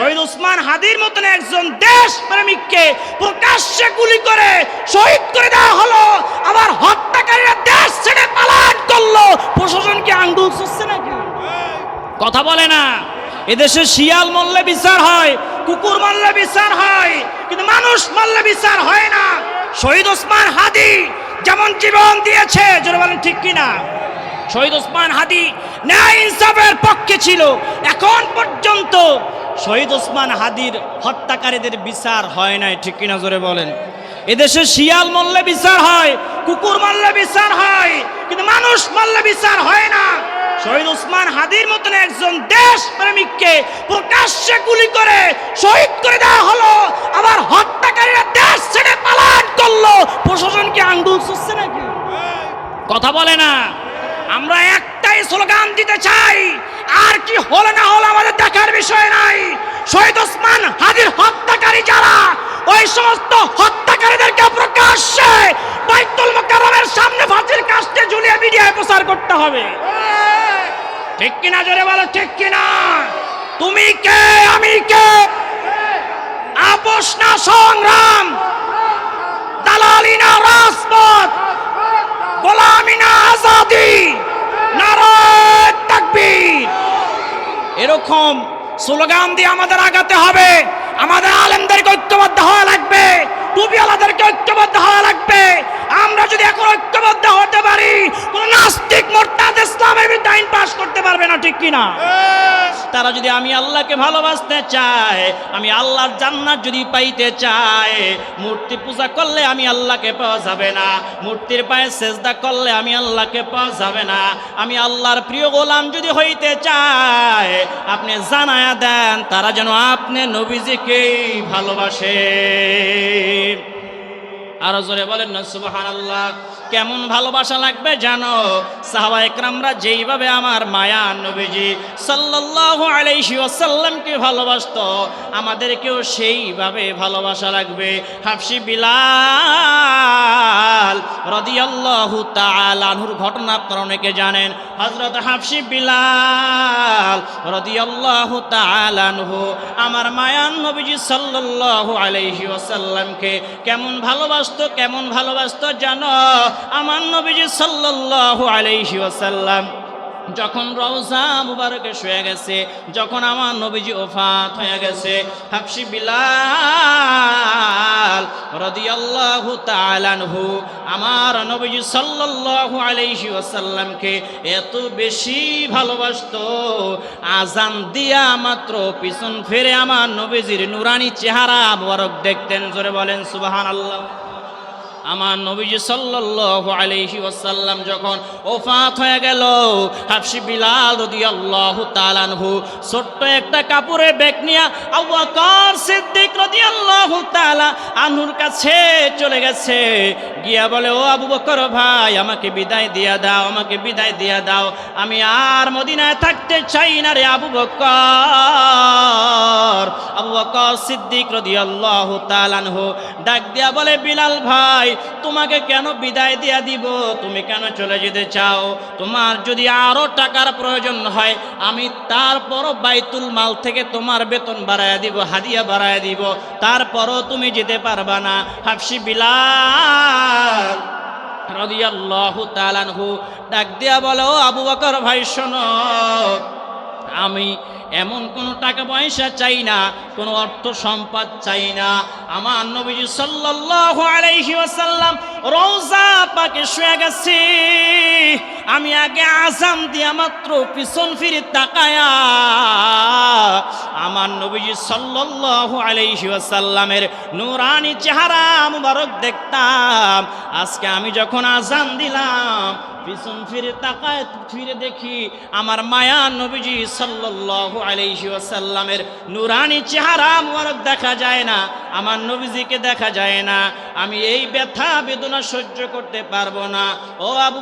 শহীদ ওসমান হাদির মতন একজন দেশপ্রেমিককে প্রকাশ্যে গুলি করে শহীদ করে দেওয়া হলো, আবার হত্যাকারীরা দেশ ছেড়ে পালায়ন করলো। প্রশাসন কি আঙ্গুল চুষছে নাকি? কথা বলে না। এদেশে শিয়াল মারলে বিচার হয়, কুকুর মারলে বিচার হয়, কিন্তু মানুষ মারলে বিচার হয় না। শহীদ ওসমান হাদি যেমন জীবন দিয়েছে, জোরে বলেন ঠিক কিনা? শহীদ ওসমান হাদি ন্যায় ইনসাফের পক্ষে ছিল। এখন পর্যন্ত শহীদ ওসমান হাদির হত্যাকারীদের বিচার হয় নাই, ঠিক কিনা জোরে বলেন? এদেশে শিয়াল মারলে বিচার হয়, কুকুর মারলে বিচার হয়, কিন্তু মানুষ মারলে বিচার হয় না। শহীদ ওসমান হাদির মতন একজন দেশপ্রেমিককে প্রকাশ্যে গুলি করে শহীদ করে দেওয়া হলো, আবার হত্যাকারীরা দেশ ছেড়ে পালায়ন করলো। প্রশাসন কি আঙ্গুল চুষছে নাকি? কথা বলে না। আমরা একটাই স্লোগান দিতে চাই, আর কি হলো না হলো আমাদের দেখার বিষয় নাই। শহীদ ওসমান হাদির হত্যাকারী যারা, ওই সমস্ত হত্যাকারীদেরকে প্রকাশ্যে বাইতুল মুকাররমের সামনে ফাঁসির কাস্টে ঝুলিয়ে মিডিয়ায় প্রচার করতে হবে। ঠিক কিনা জোরে বলো, ঠিক কিনা? তুমি কে, আমি কে? আপোষ না সংগ্রাম, দালালি না রাজপথ, গোলামি না আজাদি, নারায়ে তাকবীর। এরকম স্লোগান দিয়ে আমাদের আগাতে হবে। আমাদের আলেমদেরকে ঐক্যবদ্ধ হওয়া লাগবে, টুপিওয়ালাদেরকে ঐক্যবদ্ধ হওয়া লাগবে। আমরা যদি এখন ঐক্যবদ্ধ হতে পারি, কোন নাস্তিক মোরতাদ ইসলামের বিরুদ্ধে আইন পাস করতে পারবে না, ঠিক কিনা? তারা যদি আমি আল্লাহকে ভালোবাসতে চায়, আমি আল্লাহর জান্নাত যদি পাইতে চায়, মূর্তি পূজা করলে আমি আল্লাহকে পাওয়া যাবে না, মূর্তির পায়ে সেজদা করলে আমি আল্লাহকে পাওয়া যাবে না। আমি আল্লাহর প্রিয় গোলাম যদি হইতে চায়, আপনি জানায়া দেন তারা যেন আপনি নবীজিকেই ভালোবাসে। আরো জোরে বলেন না সুবহানাল্লাহ। কেমন ভালোবাসা লাগবে জানো? সাহাবা একরামরা যেইভাবে আমার মায়া নবীজি সাল্লাল্লাহু আলাইহি ওয়াসাল্লামকে ভালোবাসতো, আমাদেরকেও সেইভাবে ভালোবাসা লাগবে। হাবশী বিলাল রাদিয়াল্লাহু তাআলা আনহুর ঘটনা আপনারা অনেকে জানেন। হযরত হাবশী বিলাল রাদিয়াল্লাহু তাআলা আনহু আমার মায়ান নবীজি সাল্লাল্লাহু আলাইহি ওয়াসাল্লামকে কেমন ভালোবাসতো জানো? আমার নবীজি সাল্লাল্লাহু আলাইহি ওয়াসাল্লাম যখন রওজা মুবারকে শুয়ে গেছে, যখন আমার নবীজি ওফাত হয়ে গেছে, হাবশী বিলাল রাদিয়াল্লাহু তাআলা আনহু আমার নবীজি সাল্লাল্লাহু আলাইহি ওয়াসাল্লামকে এত বেশি ভালোবাসতো, আজান দিয়া মাত্র পিছন ফিরে আমার নবীজির নুরানি চেহারা মুবারক দেখতেন। জোরে বলেন সুবহানাল্লাহ। আমার নবীজি সাল্লাল্লাহু আলাইহি ওয়াসাল্লাম যখন ওফাত হয়ে গেল, হাবশী বিলাল রাদিয়াল্লাহু তাআলা আনহু ছোট্ট একটা কাপড়ের ব্যাগ নিয়ে আবু বকর সিদ্দিক রাদিয়াল্লাহু তাআলা আনহুর কাছে চলে গেছে। গিয়া বলে, ও আবু বকর ভাই, আমাকে বিদায় দিয়া দাও, আমাকে বিদায় দিয়া দাও, আমি আর মদিনায় থাকতে চাই না রে আবু বকর। আবু বকর সিদ্দিক রাদিয়াল্লাহু তাআলা আনহু ডাক দিয়া বলে, বিলাল ভাই, তোমাকে কেন বিদায় দিয়া দিব? তুমি কেন চলে যেতে চাও? তোমার যদি আরো টাকার প্রয়োজন হয়, আমি তারপরও বাইতুল মাল থেকে তোমার বেতন বাড়ায় দিব, হাদিয়া বাড়ায় দিব, তারপরও তুমি যেতে পারবা না। হাবশী বিলাল রাদিয়াল্লাহু তাআলা আনহু ডাক দিয়া বলে, ও আবু বকর ভাই শোনো, আমি এমন কোনো টাকা পয়সা চাই না, কোনো অর্থ সম্পদ চাই না। আমার নবীজি সাল্লাল্লাহু আলাইহি ওয়াসাল্লাম রওজা পাকে শুয়ে গেছে, আমি আগে আযান দিয়া মাত্র পিছন ফিরে তাকায়া আমার নবীজি সাল্লাল্লাহু আলাইহি ওয়াসাল্লামের নূরানি চেহারা মুবারক দেখতাম। আজকে আমি যখন আযান দিলাম, পিছন ফিরে তাকায় ফিরে দেখি আমার মায়া নবীজি সাল্লাল্লাহু আলাইহি ওয়াসাল্লামের নূরানি চেহারা মুবারক দেখা যায় না, আমার নবীজিকে দেখা যায় না। আমি এই ব্যথা বেদনা সহ্য করতে পারবো না। ও আবু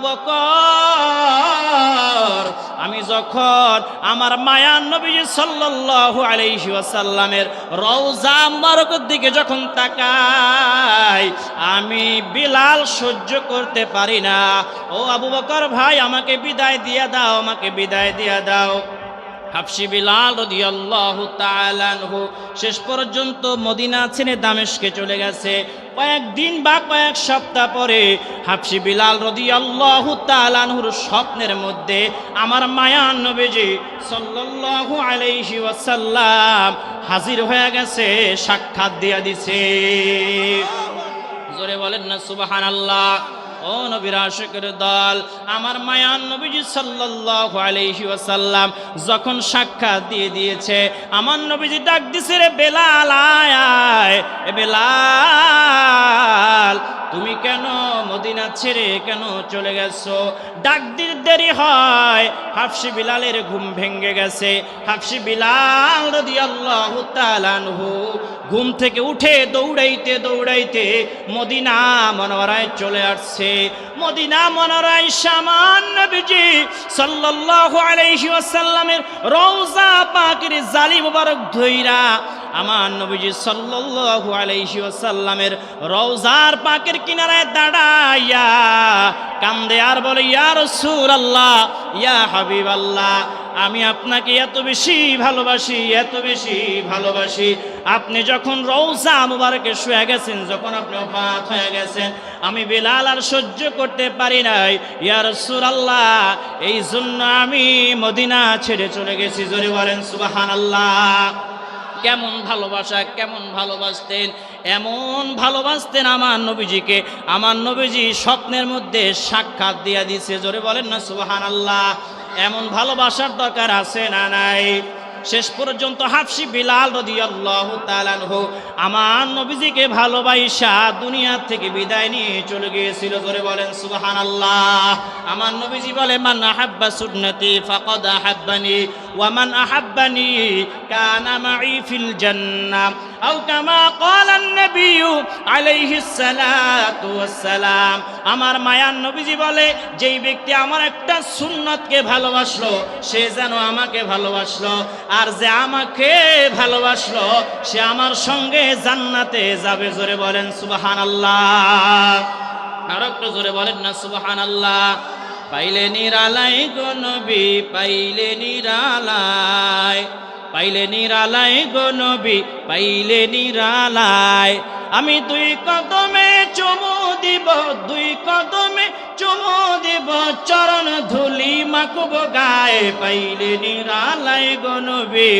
বকর, আমি যখন আমার মায়া নবীজি সাল্লাল্লাহু আলাইহি ওয়াসাল্লামের রওজা মুবারকের দিকে যখন তাকাই, আমি বিলাল সহ্য করতে পারি না। ও আবু বকর ভাই, আমাকে বিদায় দিয়া দাও, আমাকে বিদায় দিয়া দাও। হাবশী বিলাল রাদিয়াল্লাহু তাআলা আনহু শেষ পর্যন্ত মদিনা ছেড়ে দামেস্কে চলে গেছে। কয়েকদিন বা কয়েক সপ্তাহ পরে হাবশী বিলাল রাদিয়াল্লাহু তাআলা আনহুর স্বপ্নের মধ্যে আমার মায়ার নবীজি সাল্লাল্লাহু আলাইহি ওয়াসাল্লাম হাজির হয়ে গেছে, সাক্ষাৎ দিয়া দিছে। জোরে বলেন না সুবহানাল্লাহ। ও নবীর আশিকের দল, আমার মায়ার নবীজি সাল্লাল্লাহু আলাইহি ওয়াসাল্লাম যখন সাক্ষাৎ দিয়ে দিয়েছে, আমার নবীজি ডাক দিছে, রে বেলাল আয় আয়, এ বেলাল তুমি কেন মদিনা ছেড়ে কেন চলে গেছো? ডাক দিতে দেরি হয়, হাবশী বিলালের ঘুম ভেঙে গেছে। হাবশী বিলাল রাদিয়াল্লাহু তাআলা আনহু ঘুম থেকে উঠে দৌড়াইতে দৌড়াইতে মদিনা মনোয়ারায় চলে আসছে। মদিনা মনোয়ারায় আমার নবীজি সাল্লাল্লাহু আলাইহি ওয়াসাল্লামের রওজা পাকের জালি মুবারক ধইরা আমার নবীজি সাল্লাল্লাহু আলাইহি ওয়াসাল্লামের রওজার পাকের কিনারায় দাঁড়াইয়া কান্দে আর বলে, ইয়া রাসূলুল্লাহ, ইয়া হাবিবাল্লাহ, আমি আপনাকে এত বেশি ভালোবাসি, এত বেশি ভালোবাসি। আপনি যখন রওজা মুবারকে শুয়ে গেছেন, যখন আপনি ওফাত হয়ে গেছেন, আমি বেলাল আর সহ্য করতে পারি নাই। ইয়া রাসূলুল্লাহ, এই জন্য আমি মদিনা ছেড়ে চলে গেছি। জোরে বলেন সুবহানাল্লাহ। কেমন ভালোবাসা, কেমন ভালোবাসতেন, এমন ভালোবাসতেন আমার নবীজিকে, আমার নবীজি স্বপ্নের মধ্যে সাক্ষাৎ দিয়া দিছে। জোরে বলেন না সুবহানাল্লাহ। এমন ভালোবাসার দরকার আছে না নাই? শেষ পর্যন্ত হাবশী বিলাল রাদিয়াল্লাহু তাআলা আনহু আমার নবীজিকে ভালোবাসা দুনিয়া থেকে বিদায় নিয়ে চলে গিয়েছিল। জোরে বলেন সুবহানাল্লাহ। আমার নবীজি বলে, মান আহাব্বা সুন্নতি ফাকাদ আহাব্বানি ওয়া মান আহাব্বানি কানা মাই ফিল জান্নাহ আও কামা ক্বালা আন-নবিয়্যু আলাইহিস সালাতু ওয়াস সালাম। আমার মায়ার নবীজি বলে, যেই ব্যক্তি আমার একটা সুন্নতকে ভালোবাসলো সে যেন আমাকে ভালোবাসলো, আর যে আমাকে ভালোবাসলো সে আমার সঙ্গে জান্নাতে যাবে। জোরে বলেন সুবহানাল্লাহ। আর একটু জোরে বলেন না সুবহানাল্লাহ। পাইলে নিরালাই গো নবী, পাইলে নিরালাই, পাইলে নিরালাই গো নবী, পাইলে নিরালাই। আমি দুই কদমে চুমু দিব, দুই কদমে চুমু দিব, চরণ ধুলি মাখব গায়ে, পাইলে নিরালাই গো নবী।